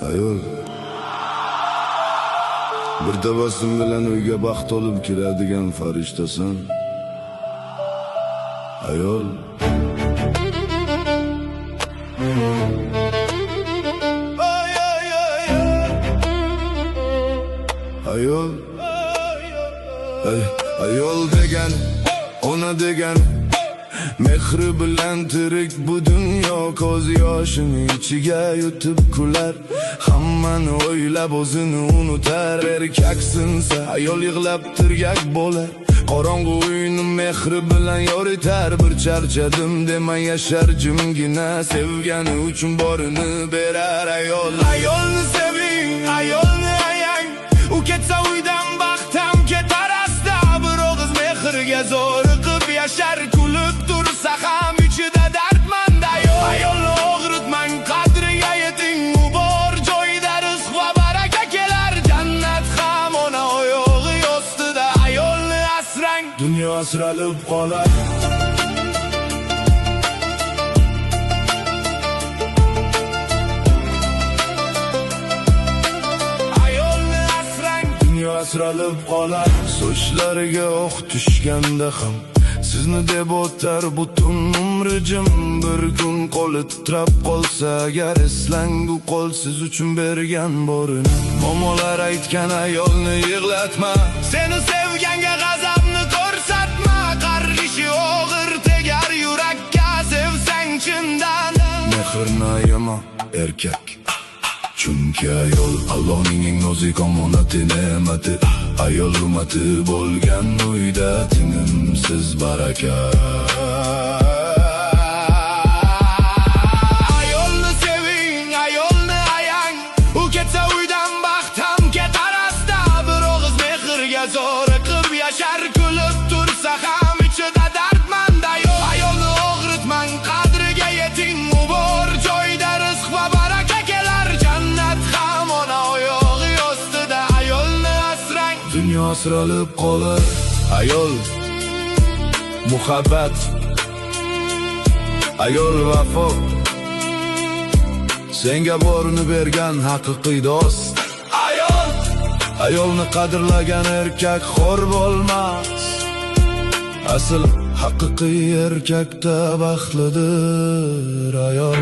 ayol bir tabassum bilan uyga baxt olib kiradigan farishtasan. Ayol ayol ayol degan, ona degan, mehri bilan tirik bu dunyo. Ko'z yoshini ichiga yutib kular, hammani o'ylab o'zini unutar. Erkaksinsa ayol yig'lab tirgak bo'lar, qorong'u uyni mehri bilan yoritar. Bir charchadim dema yashar jimgina, sevgani uchun borini berar ayol. Ayolni seving, ayolni ayang, u ketsa uydan baxtam ketar asta. Bir og'iz mehrga zo'riqib yashar, kulib tursa ham ichida dardmand ayol. Ayolni og'ritmang, qadriga yeting, u bor joyda rizq va baraka kelar. Jannat ham ona oyog'i ostida. Ayolni asrang, dunyo asralib qolar. Ayolni asrang, dunyo asralib qolar. Sochlariga o'q tushganda ham sizni deb o'tar butun umri jim. Bir kun qo'li titrab qolsa agar, eslang bu qo'l siz uchun bergan borini. Momolar aytgan ayolni yig'latma, seni sevganga g'azabni ko'rsatma. Qarg'ishi og'ir tegar yurakka, sevsang chindan. Mehrni ayama erkak, chunki ayol Allohning eng nozik omonati, ne'mati. Ayol hurmati bo'lgan uyda tinimsiz baraka. Ayolni seving, ayolni ayang, u ketsa uydan baxtam ketar asta. Bir og'iz mehrga zo'riqib yashar, kulib tursa ham ichida dardmand ayol. Ayolni og'ritmang, qadriga yeting, u bor joyda rizq va baraka kelar. Jannat ham ona oyog'i ostida. Ayolni asrang, dunyo asralib qolar. Ayol muhabbat, ayol vafo, senga borini bergan haqiqiy do'st. Ayolni qadrlagan erkak xor bo'lmas. Asl haqiqiy erkakda baxtlidir ayol.